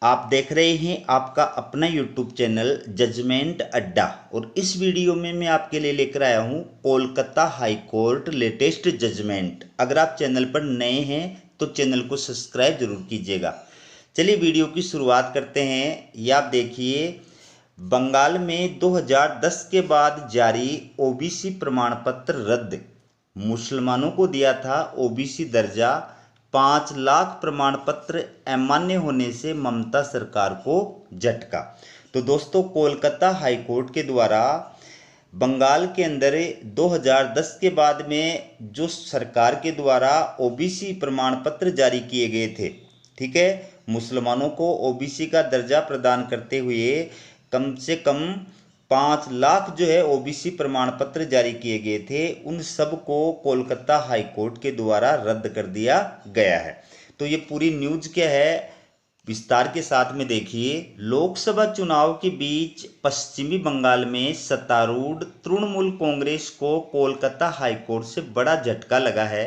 आप देख रहे हैं आपका अपना यूट्यूब चैनल जजमेंट अड्डा। और इस वीडियो में मैं आपके लिए लेकर आया हूं Kolkata high court latest judgement. अगर आप चैनल पर नए हैं तो चैनल को सब्सक्राइब जरूर कीजिएगा। चलिए वीडियो की शुरुआत करते हैं। ये आप देखिए, बंगाल में 2010 के बाद जारी ओबीसी प्रमाण पत्र रद्द। मुसलमानों को दिया था ओबीसी दर्जा, 5 लाख प्रमाण पत्र अमान्य होने से ममता सरकार को झटका। तो दोस्तों, कोलकाता हाई कोर्ट के द्वारा बंगाल के अंदर 2010 के बाद में जो सरकार के द्वारा ओबीसी प्रमाण पत्र जारी किए गए थे, ठीक है, मुसलमानों को ओबीसी का दर्जा प्रदान करते हुए कम से कम 5 लाख जो है ओबीसी प्रमाण पत्र जारी किए गए थे, उन सब को कोलकाता हाई कोर्ट के द्वारा रद्द कर दिया गया है। तो ये पूरी न्यूज़ क्या है, विस्तार के साथ में देखिए। लोकसभा चुनाव के बीच पश्चिमी बंगाल में सत्तारूढ़ तृणमूल कांग्रेस को कोलकाता हाई कोर्ट से बड़ा झटका लगा है।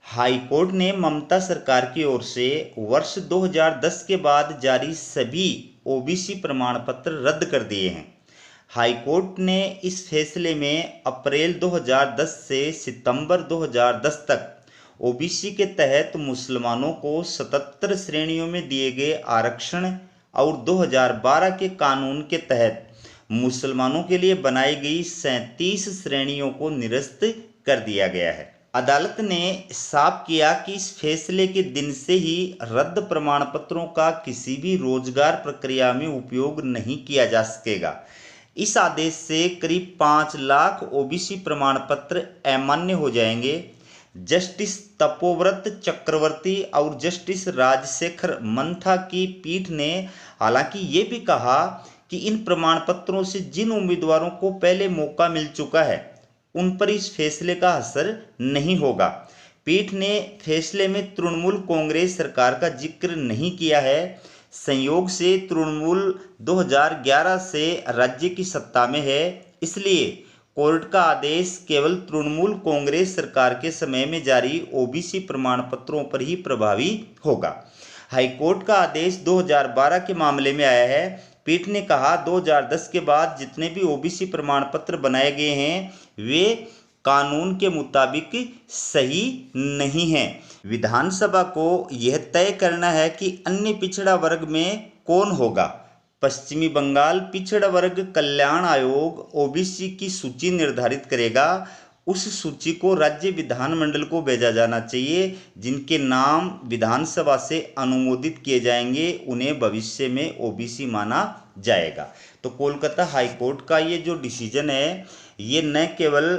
हाई कोर्ट ने ममता सरकार की ओर से वर्ष 2010 के बाद जारी सभी ओबीसी प्रमाण पत्र रद्द कर दिए हैं। हाई कोर्ट ने इस फैसले में अप्रैल 2010 से सितंबर 2010 तक ओबीसी के तहत मुसलमानों को 77 श्रेणियों में दिए गए आरक्षण और 2012 के कानून के तहत मुसलमानों के लिए बनाई गई 37 श्रेणियों को निरस्त कर दिया गया है। अदालत ने साफ किया कि इस फैसले के दिन से ही रद्द प्रमाण पत्रों का किसी भी रोजगार प्रक्रिया में उपयोग नहीं किया जा सकेगा। इस आदेश से करीब 5 लाख ओबीसी प्रमाण पत्र अमान्य हो जाएंगे। जस्टिस तपोव्रत चक्रवर्ती और जस्टिस राजशेखर मंथा की पीठ ने हालांकि ये भी कहा कि इन प्रमाण पत्रों से जिन उम्मीदवारों को पहले मौका मिल चुका है उन पर इस फैसले का असर नहीं होगा। पीठ ने फैसले में तृणमूल कांग्रेस सरकार का जिक्र नहीं किया है। संयोग से तृणमूल 2011 से राज्य की सत्ता में है, इसलिए कोर्ट का आदेश केवल तृणमूल कांग्रेस सरकार के समय में जारी ओबीसी प्रमाण पत्रों पर ही प्रभावी होगा। हाईकोर्ट का आदेश 2012 के मामले में आया है। पीठ ने कहा 2010 के बाद जितने भी ओबीसी प्रमाण पत्र बनाए गए हैं वे कानून के मुताबिक सही नहीं हैं। विधानसभा को यह तय करना है कि अन्य पिछड़ा वर्ग में कौन होगा। पश्चिमी बंगाल पिछड़ा वर्ग कल्याण आयोग ओबीसी की सूची निर्धारित करेगा। उस सूची को राज्य विधानमंडल को भेजा जाना चाहिए। जिनके नाम विधानसभा से अनुमोदित किए जाएंगे उन्हें भविष्य में ओबीसी माना जाएगा। तो कोलकाता हाई कोर्ट का ये जो डिसीजन है, ये न केवल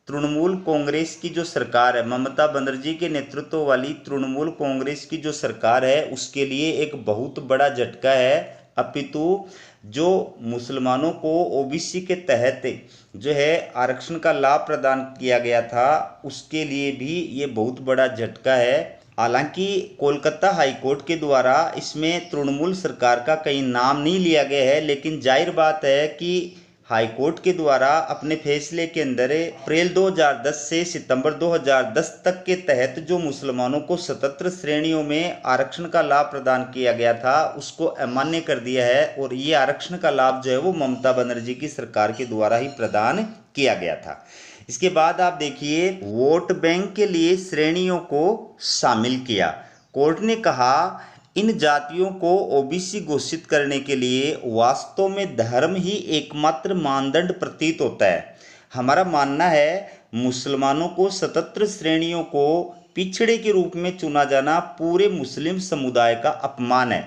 तृणमूल कांग्रेस की जो सरकार है, ममता बनर्जी के नेतृत्व वाली तृणमूल कांग्रेस की जो सरकार है, उसके लिए एक बहुत बड़ा झटका है, अपितु जो मुसलमानों को ओबीसी के तहत जो है आरक्षण का लाभ प्रदान किया गया था उसके लिए भी ये बहुत बड़ा झटका है। हालांकि कोलकाता हाई कोर्ट के द्वारा इसमें तृणमूल सरकार का कहीं नाम नहीं लिया गया है, लेकिन जाहिर बात है कि हाई कोर्ट के द्वारा अपने फैसले के अंदर अप्रैल 2010 से सितंबर 2010 तक के तहत जो मुसलमानों को 77 श्रेणियों में आरक्षण का लाभ प्रदान किया गया था उसको अमान्य कर दिया है। और ये आरक्षण का लाभ जो है वो ममता बनर्जी की सरकार के द्वारा ही प्रदान किया गया था। इसके बाद आप देखिए, वोट बैंक के लिए श्रेणियों को शामिल किया। कोर्ट ने कहा इन जातियों को ओबीसी घोषित करने के लिए वास्तव में धर्म ही एकमात्र मानदंड प्रतीत होता है। हमारा मानना है मुसलमानों को 77 श्रेणियों को पिछड़े के रूप में चुना जाना पूरे मुस्लिम समुदाय का अपमान है।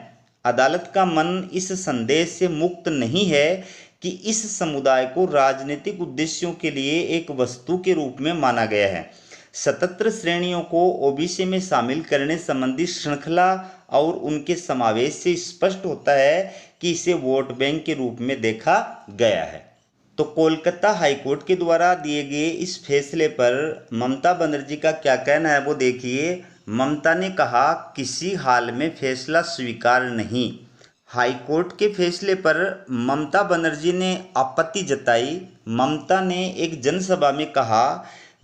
अदालत का मन इस संदेह से मुक्त नहीं है कि इस समुदाय को राजनीतिक उद्देश्यों के लिए एक वस्तु के रूप में माना गया है। 77 श्रेणियों को ओबीसी में शामिल करने संबंधी श्रृंखला और उनके समावेश से स्पष्ट होता है कि इसे वोट बैंक के रूप में देखा गया है। तो कोलकाता हाईकोर्ट के द्वारा दिए गए इस फैसले पर ममता बनर्जी का क्या कहना है वो देखिए। ममता ने कहा किसी हाल में फैसला स्वीकार नहीं। हाईकोर्ट के फैसले पर ममता बनर्जी ने आपत्ति जताई। ममता ने एक जनसभा में कहा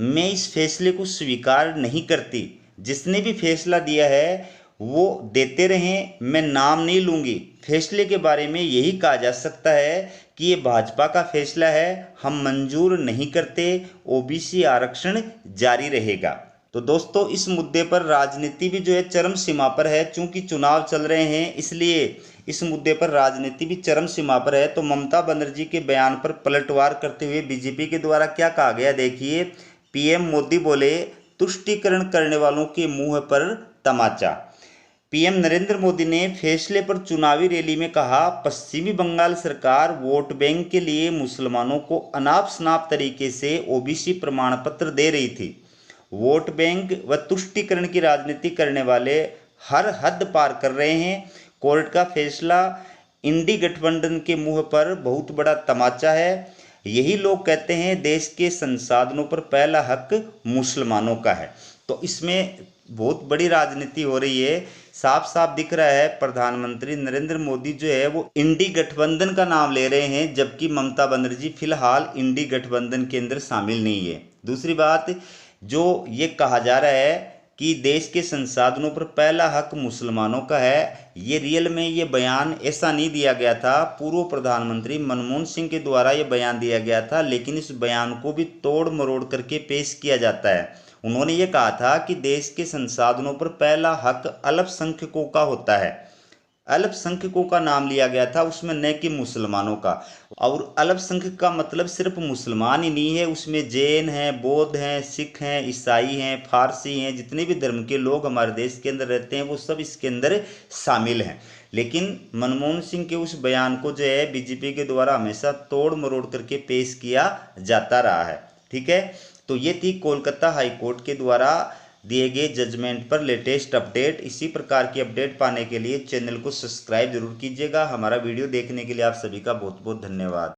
मैं इस फैसले को स्वीकार नहीं करती। जिसने भी फैसला दिया है वो देते रहें, मैं नाम नहीं लूँगी। फैसले के बारे में यही कहा जा सकता है कि ये भाजपा का फैसला है, हम मंजूर नहीं करते, ओबीसी आरक्षण जारी रहेगा। तो दोस्तों इस मुद्दे पर राजनीति भी जो है चरम सीमा पर है। चूंकि चुनाव चल रहे हैं इसलिए इस मुद्दे पर राजनीति भी चरम सीमा पर है। तो ममता बनर्जी के बयान पर पलटवार करते हुए बीजेपी के द्वारा क्या कहा गया देखिए। पीएम मोदी बोले, तुष्टीकरण करने वालों के मुंह पर तमाचा। पीएम नरेंद्र मोदी ने फैसले पर चुनावी रैली में कहा, पश्चिमी बंगाल सरकार वोट बैंक के लिए मुसलमानों को अनाप शनाप तरीके से ओबीसी प्रमाण पत्र दे रही थी। वोट बैंक व तुष्टीकरण की राजनीति करने वाले हर हद पार कर रहे हैं। कोर्ट का फैसला इंडी गठबंधन के मुंह पर बहुत बड़ा तमाचा है। यही लोग कहते हैं देश के संसाधनों पर पहला हक मुसलमानों का है। तो इसमें बहुत बड़ी राजनीति हो रही है। साफ साफ दिख रहा है प्रधानमंत्री नरेंद्र मोदी जो है वो इंडी गठबंधन का नाम ले रहे हैं, जबकि ममता बनर्जी फिलहाल इंडी गठबंधन के अंदर शामिल नहीं है। दूसरी बात, जो ये कहा जा रहा है कि देश के संसाधनों पर पहला हक मुसलमानों का है, ये रियल में ये बयान ऐसा नहीं दिया गया था। पूर्व प्रधानमंत्री मनमोहन सिंह के द्वारा ये बयान दिया गया था, लेकिन इस बयान को भी तोड़ मरोड़ करके पेश किया जाता है। उन्होंने ये कहा था कि देश के संसाधनों पर पहला हक अल्पसंख्यकों का होता है। अल्पसंख्यकों का नाम लिया गया था उसमें, न कि मुसलमानों का। और अल्पसंख्यक का मतलब सिर्फ मुसलमान ही नहीं है, उसमें जैन हैं, बौद्ध हैं, सिख हैं, ईसाई हैं, फारसी हैं, जितने भी धर्म के लोग हमारे देश के अंदर रहते हैं वो सब इसके अंदर शामिल हैं। लेकिन मनमोहन सिंह के उस बयान को जो है बीजेपी के द्वारा हमेशा तोड़ मरोड़ करके पेश किया जाता रहा है। ठीक है, तो ये थी कोलकाता हाई कोर्ट के द्वारा दिए गए जजमेंट पर लेटेस्ट अपडेट। इसी प्रकार की अपडेट पाने के लिए चैनल को सब्सक्राइब जरूर कीजिएगा। हमारा वीडियो देखने के लिए आप सभी का बहुत बहुत धन्यवाद।